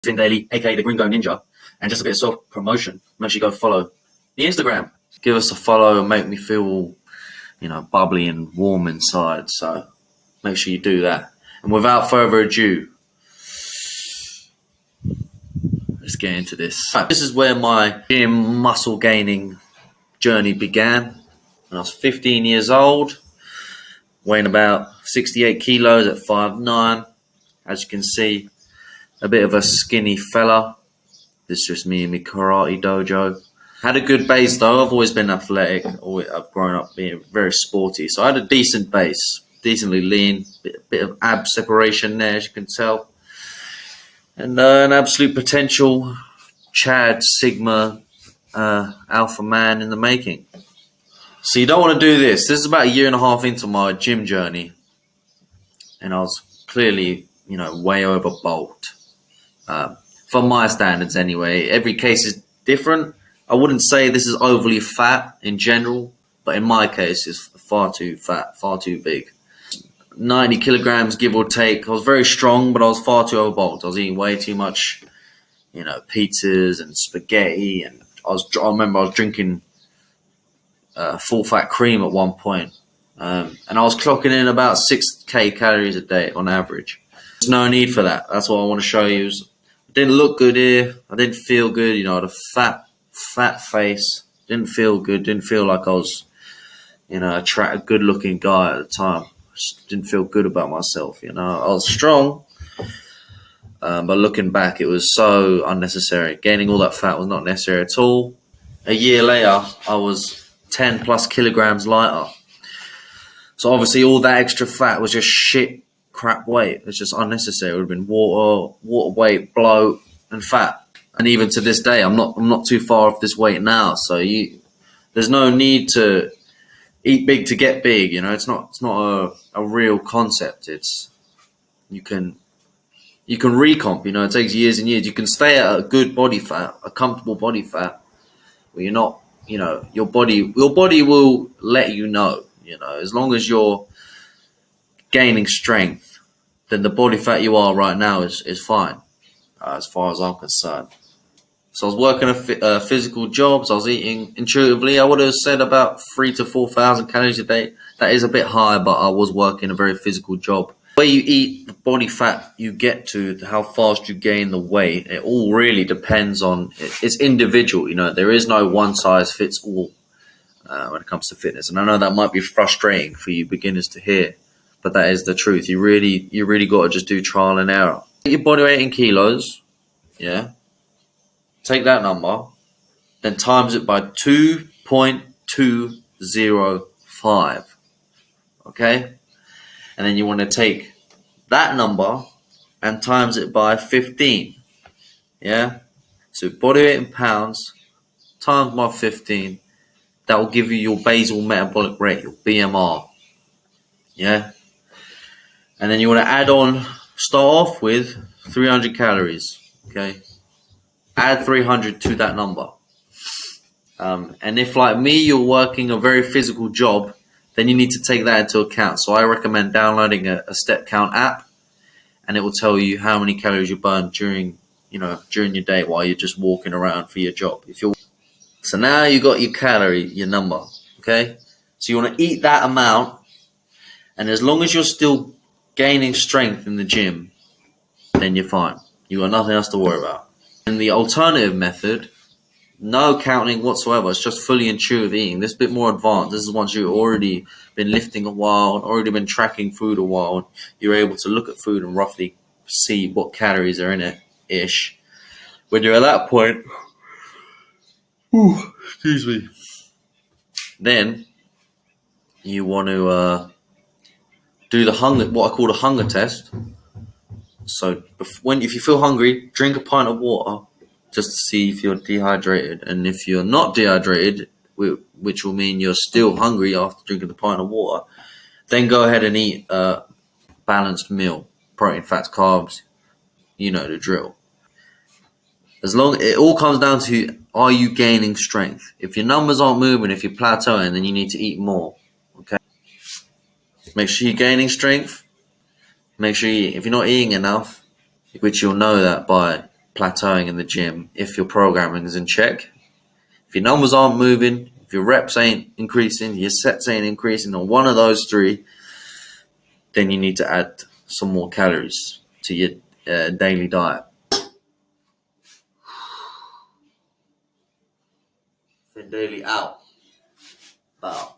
Finn Daily, aka the Gringo Ninja, and just a bit of self-promotion. Make sure you go follow the Instagram. Give us a follow and make me feel, bubbly and warm inside. So make sure you do that. And without further ado, let's get into this. This is where my gym muscle gaining journey began. When I was 15 years old, weighing about 68 kilos at 5'9". As you can see, a bit of a skinny fella. This is just me in my karate dojo. Had a good base though. I've always been athletic. I've grown up being very sporty. So I had a decent base, decently lean, bit of ab separation there, as you can tell. And an absolute potential Chad Sigma alpha man in the making. So you don't want to do this. This is about a year and a half into my gym journey. And I was clearly, way over bulked. From my standards anyway. Every case is different. I wouldn't say this is overly fat in general, but in my case it's far too fat, far too big. 90 kilograms give or take. I was very strong, but I was far too overbulked. I was eating way too much, pizzas and spaghetti, and I remember I was drinking full fat cream at one point. And I was clocking in about 6k calories a day on average. There's no need for that. That's what I want to show you. I didn't look good here. I didn't feel good. I had a fat face. Didn't feel good. Didn't feel like I was, a good looking guy at the time. Just didn't feel good about myself. I was strong. But looking back, it was so unnecessary. Gaining all that fat was not necessary at all. A year later, I was 10 plus kilograms lighter. So obviously all that extra fat was just shit crap weight. It's just unnecessary. It would have been water weight, bloat, and fat. And even to this day, I'm not too far off this weight now. So there's no need to eat big to get big. It's not a real concept. You can recomp. It takes years and years. You can stay at a good body fat, a comfortable body fat, where you're not. Your body will let you know. As long as you're gaining strength, then the body fat you are right now is fine, as far as I'm concerned. So I was working a physical jobs. I was eating intuitively. I would have said about 3,000 to 4,000 calories a day. That is a bit high, but I was working a very physical job. The way you eat, the body fat you get to, how fast you gain the weight, it all really depends on. It's individual. There is no one size fits all when it comes to fitness. And I know that might be frustrating for you beginners to hear, but that is the truth. You really got to just do trial and error. Get your body weight in kilos, yeah. Take that number, then times it by 2.205. Okay, and then you want to take that number and times it by 15. Yeah, so body weight in pounds times by 15. That will give you your basal metabolic rate, your BMR. Yeah. And then you want to start off with 300 calories. Okay. Add 300 to that number. And if, like me, you're working a very physical job, then you need to take that into account. So I recommend downloading a step count app, and it will tell you how many calories you burn during your day while you're just walking around for your job. So now you got your number, okay? So you want to eat that amount, and as long as you're still gaining strength in the gym, then you're fine. You got nothing else to worry about. And the alternative method, no counting whatsoever, it's just fully intuitive eating. This is a bit more advanced. This is once you've already been lifting a while, and already been tracking food a while, and you're able to look at food and roughly see what calories are in it-ish. When you're at that point, excuse me. Then you want to do what I call the hunger test. So if you feel hungry, drink a pint of water just to see if you're dehydrated. And if you're not dehydrated, which will mean you're still hungry after drinking the pint of water, then go ahead and eat a balanced meal, protein, fats, carbs. You know the drill. It all comes down to, are you gaining strength? If your numbers aren't moving, if you're plateauing, then you need to eat more. Okay. Make sure you're gaining strength. Make sure if you're not eating enough, which you'll know that by plateauing in the gym if your programming is in check. If your numbers aren't moving, if your reps ain't increasing, your sets ain't increasing, or one of those three, then you need to add some more calories to your daily diet. Fin Daily out. Wow.